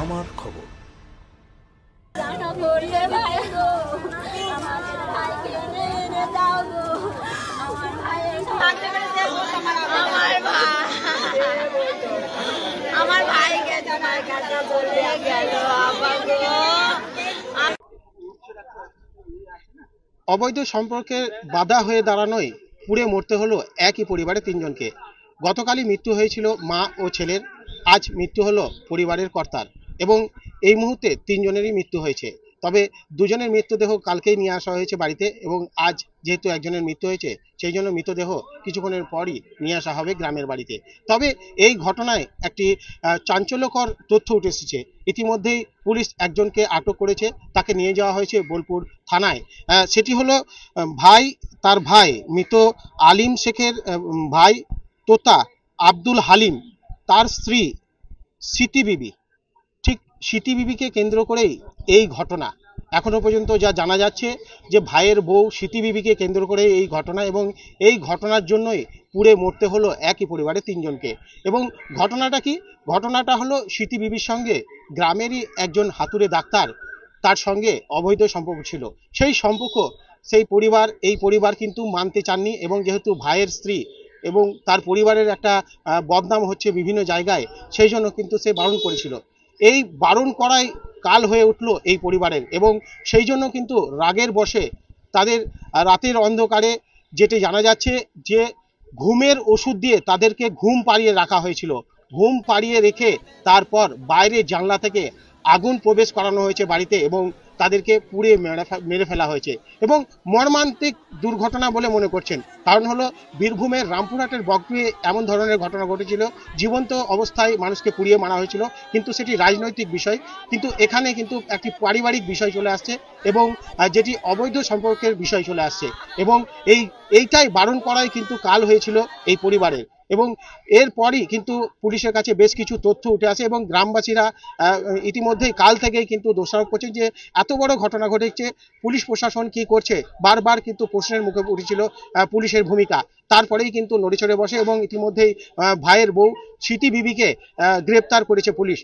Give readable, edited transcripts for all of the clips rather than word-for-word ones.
আমার খবর। অবৈধ সম্পর্কে বাধা হয়ে দাঁড়ানোয় পুড়ে মরতে হলো একই পরিবারের তিনজনকে। গতকালই মৃত্যু হয়েছিল মা ও ছেলের, আজ মৃত্যু হলো পরিবারের কর্তার এবং এই মুহূর্তে তিনজনেরই মৃত্যু হয়েছে। তবে দুজনের মৃতদেহ কালকেই নিয়ে আসা হয়েছে বাড়িতে এবং আজ যেহেতু একজনের মৃত্যু হয়েছে সেই জন্য মৃতদেহ কিছুক্ষণের পরই নিয়ে আসা হবে গ্রামের বাড়িতে। তবে এই ঘটনায় একটি চাঞ্চল্যকর তথ্য উঠে এসেছে। ইতিমধ্যেই পুলিশ একজনকে আটক করেছে, তাকে নিয়ে যাওয়া হয়েছে বোলপুর থানায়। সেটি হলো তার ভাই মৃত আলিম শেখের ভাই তোতা আব্দুল হালিম, তার স্ত্রী স্মৃতি বিবি। ঠিক স্মৃতি বিবিকে কেন্দ্র করেই এই ঘটনা। এখনো পর্যন্ত যা জানা যাচ্ছে যে ভাইয়ের বউ স্মৃতি বিবিকে কেন্দ্র করে এই ঘটনা এবং এই ঘটনার জন্যই পুড়ে মরতে হলো একই পরিবারের তিনজনকে। এবং ঘটনাটা কি? ঘটনাটা হলো স্মৃতি বিবির সঙ্গে গ্রামেরই একজন হাতুড়ে ডাক্তার, তার সঙ্গে অবৈধ সম্পর্ক ছিল। সেই সম্পর্ক এই পরিবার কিন্তু মানতে চাননি এবং যেহেতু ভাইয়ের স্ত্রী এবং তার পরিবারের একটা বদনাম হচ্ছে বিভিন্ন জায়গায়, সেই জন্য কিন্তু সে বারণ করেছিল। এই বারণ করাই কাল হয়ে উঠলো এই পরিবারের এবং সেই জন্য কিন্তু রাগের বশে তাদের রাতের অন্ধকারে যেটি জানা যাচ্ছে যে ঘুমের ওষুধ দিয়ে তাদেরকে ঘুম পাড়িয়ে রাখা হয়েছিল। ঘুম পাড়িয়ে রেখে তারপর বাইরে জানলা থেকে আগুন প্রবেশ করানো হয়েছে বাড়িতে এবং তাদেরকে পুড়ে মেরে ফেলা হয়েছে এবং মর্মান্তিক দুর্ঘটনা বলে মনে করছেন। কারণ হলো বীরভূমের রামপুরহাটের বগটুয়ে এমন ধরনের ঘটনা ঘটেছিল, জীবন্ত অবস্থায় মানুষকে পুড়িয়ে মারা হয়েছিল, কিন্তু সেটি রাজনৈতিক বিষয়। কিন্তু এখানে কিন্তু একটি পারিবারিক বিষয় চলে আসছে এবং যেটি অবৈধ সম্পর্কের বিষয় চলে আসছে এবং এইটাই বারণ করাই কিন্তু কাল হয়েছিল এই পরিবারের। এবং এরপরই কিন্তু পুলিশের কাছে বেশ কিছু তথ্য উঠে আসে এবং গ্রামবাসীরা ইতিমধ্যেই কাল থেকেই কিন্তু দোষারোপ করছেন যে এত বড় ঘটনা ঘটেছে, পুলিশ প্রশাসন কি করছে, বারবার কিন্তু প্রশ্নের মুখে উঠেছিল পুলিশের ভূমিকা। তারপরেই কিন্তু নড়েচড়ে বসে এবং ইতিমধ্যেই ভাইয়ের বউ স্মৃতি বিবিকে গ্রেপ্তার করেছে পুলিশ।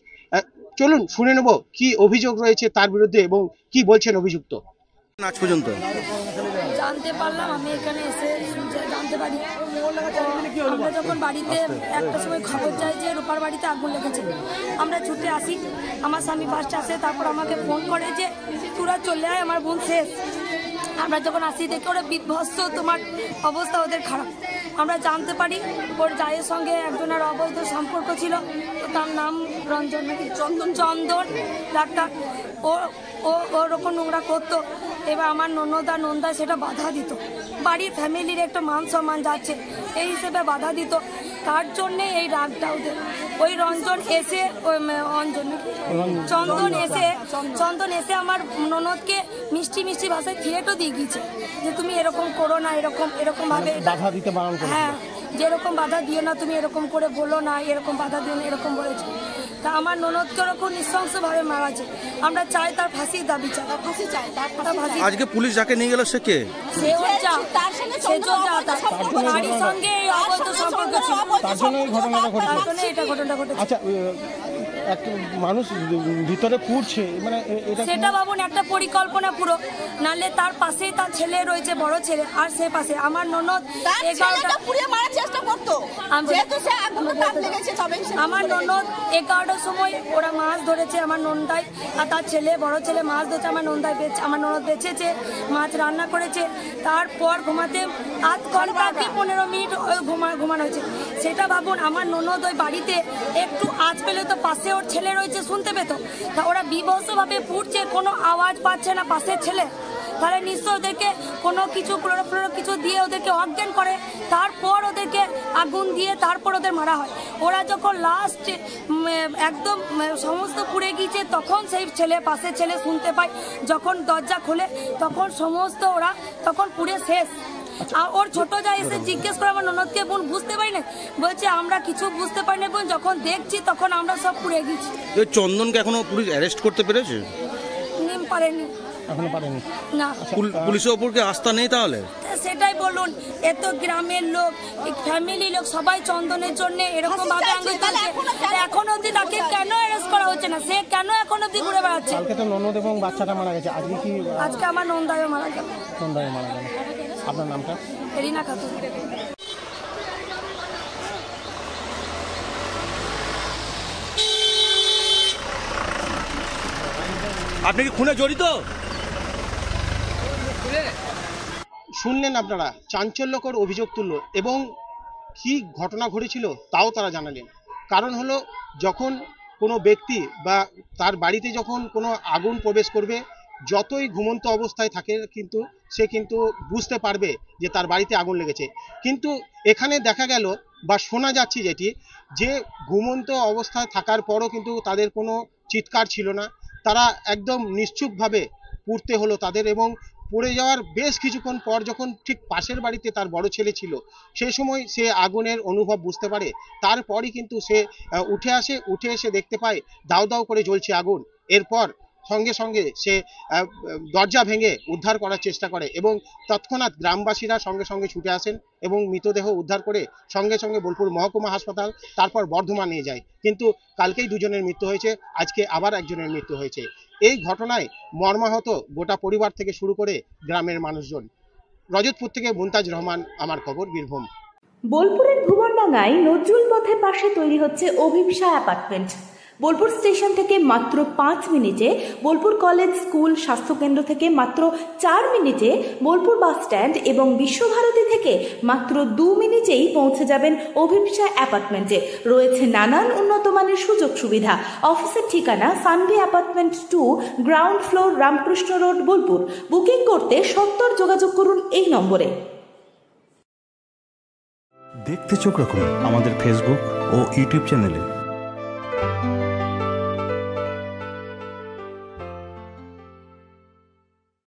চলুন শুনে নেব কি অভিযোগ রয়েছে তার বিরুদ্ধে এবং কি বলছেন অভিযুক্ত। আজ পর্যন্ত জানতে পারলাম, আমি এখানে এসে জানতে পারি আমরা যখন বাড়িতে একটা সময় খবর চাই যে রূপার বাড়িতে আগুন লেগেছে, আমরা ছুটে আসি। আমার স্বামী ফার্স্ট আসে, তারপর আমাকে ফোন করে যে তোরা চলে আয়, আমার বোন শেষ। আমরা যখন আসি দেখি ওরা বিধ্বস্ত, তোমার অবস্থা ওদের খারাপ। আমরা জানতে পারি ওর জায়ের সঙ্গে একজনের অবৈধ সম্পর্ক ছিল, তার নাম রঞ্জন নাকি চন্দন ডাক্তার। ওরকম নোংরা করতো। এবার আমার নন্দা সেটা বাধা দিত, বাড়ির ফ্যামিলির একটা মান সম্মান যাচ্ছে এই হিসেবে বাধা দিত। তার জন্যে এই রাগটা ওদের। ওই চন্দন এসে আমার ননদকে মিষ্টি ভাষায় থিয়েটও দিয়ে গিয়েছে যে তুমি এরকম করো না, এরকম ভাবে বাধা দিতে বারণ করেছে। হ্যাঁ, যেরকম বাধা দিও না, তুমি এরকম করে বলো না, এরকম বাধা দিও না, এরকম বলেছে। তা আমার ননদকে ওরকম নৃশংসভাবে মারাছে। আমরা চাই তার ফাঁসির দাবি চাই, ফাঁসি চাই। আজকে পুলিশ যাকে নিয়ে গেল সে কে? বাড়ির সঙ্গে অবৈধ সম্পর্ক ছিল, তার জন্য এই ঘটনাটা ঘটেছে। এটা ঘটনা ঘটেছে। আচ্ছা, একটা মানুষ ভিতরে পুড়ছে, মানে সেটা ভাবুন একটা পরিকল্পনা পুরো। নালে তার পাশেই তার ছেলে রয়েছে, বড় ছেলে, আর সে পাশে আমার ননদ 11টা পুড়িয়ে মারার চেষ্টা করতো। আমার ননদ 11টার সময় ওরা মাছ ধরেছে, আমার নন্দাই আর তার বড় ছেলে মাছ ধরেছে। আমার ননদ বেঁচেছে, মাছ রান্না করেছে। তারপর ঘুমাতে আধ ঘন্টা কি 15 মিনিট ঘুমানো হয়েছে। সেটা ভাবুন, আমার ননদ ওই বাড়িতে একটু আঁচ পেলে তো পাশে ওর ছেলে রয়েছে, শুনতে পেত। তা ওরা বিভৎসভাবে পুড়ছে, কোনো আওয়াজ পাচ্ছে না পাশের ছেলে। তাহলে নিশ্চয় ওদেরকে কোনো কিছু কিছু দিয়ে ওদেরকে অজ্ঞান করে, তারপর ওদেরকে আগুন দিয়ে তারপর ওদের মারা হয়। ওরা যখন লাস্ট একদম সমস্ত পুড়ে গিয়েছে তখন সেই পাশের ছেলে শুনতে পায়, যখন দরজা খোলে তখন সমস্ত ওরা তখন পুড়ে শেষ। আর ওর ছোট যা এসে জিজ্ঞেস করে আমার ননদকে, বোন বুঝতে পারি না, বলছে আমরা কিছু বুঝতে পারি না বোন, যখন দেখছি তখন আমরা সব পুড়ে গেছি। চন্দনকে এখনো পুলিশ অ্যারেস্ট করতে পেরেছে? পারেনি। এখনো পারেনি। না পুলিশের ওপর কি আস্থা নেই তাহলে? সেটাই বলুন, এত গ্রামের লোক, ফ্যামিলি লোক সবাই চন্দনের জন্য এরকম ভাবে আঙ্গুল তুলছে, এখন অব্দি তাকে কেন অ্যারেস্ট করা হচ্ছে না? সে কেন এখন অব্দি ঘুরে বেড়াচ্ছে? কালকে তো ননদ এবং বাচ্চাটা মারা গেছে, আজকে কি? আজকে আমার নন্দায়ও মারা গেল। সন্ধ্যায় মারা গেল। আপনার নামটা? রিনা খাতুন। আপনি কি খুনে জড়িত? শুনলেন আপনারা, চাঞ্চল্যকর অভিযোগ তুলল এবং কি ঘটনা ঘটেছিল তাও তারা জানালেন। কারণ হলো, যখন কোনো ব্যক্তি বা তার বাড়িতে যখন কোনো আগুন প্রবেশ করবে, যতই ঘুমন্ত অবস্থায় থাকে কিন্তু সে কিন্তু বুঝতে পারবে যে তার বাড়িতে আগুন লেগেছে। কিন্তু এখানে দেখা গেল বা শোনা যাচ্ছে যেটি, যে ঘুমন্ত অবস্থায় থাকার পরও কিন্তু তাদের কোনো চিৎকার ছিল না, তারা একদম নিশ্চুপভাবে পুড়তে হলো তাদের। এবং পড়ে যাওয়ার বেশ কিছুক্ষণ পর যখন ঠিক পাশের বাড়িতে তার বড় ছেলে ছিল, সেই সময় সে আগুনের অনুভব বুঝতে পারে। তারপরই কিন্তু সে উঠে এসে দেখতে পায় দাউ দাউ করে জ্বলছে আগুন। এরপর সঙ্গে সঙ্গে সে দরজা ভেঙে উদ্ধার করার চেষ্টা করে এবং তৎক্ষণাৎ গ্রামবাসীরা সঙ্গে সঙ্গে ছুটে আসেন এবং মৃতদেহ উদ্ধার করে সঙ্গে সঙ্গে বোলপুর মহকুমা হাসপাতাল, তারপর বর্ধমান নিয়ে যায়। কিন্তু কালকেই দুজনের মৃত্যু হয়েছে, আজকে আবার একজনের মৃত্যু হয়েছে। এই ঘটনায় মর্মাহত গোটা পরিবার থেকে শুরু করে গ্রামের মানুষজন। রজতপুর থেকে মুনতাজ রহমান, আমার খবর, বীরভূম। বোলপুরের ভুবনডাঙ্গায় নজরুল পথের পাশে তৈরি হচ্ছে অভিপ্সা অ্যাপার্টমেন্ট। বোলপুর স্টেশন থেকে মাত্র 5 মিনিটে, বোলপুর কলেজ, স্কুল, স্বাস্থ্যকেন্দ্র থেকে মাত্র 4 মিনিটে, বোলপুর বাস স্ট্যান্ড এবং বিশ্বভারতী থেকে মাত্র 2 মিনিটেই পৌঁছে যাবেন অভিপ্সা অ্যাপার্টমেন্টে। রয়েছে নানান উন্নত মানের সুযোগ সুবিধা। অফিসের ঠিকানা Sanvi apartment 2, ground floor, Ramakrishna road, Bolpur. Booking করতে সত্বর যোগাযোগ করুন এই নম্বরে। দেখতে চোখ রাখুন আমাদের ফেসবুক ও ইউটিউব চ্যানেলে।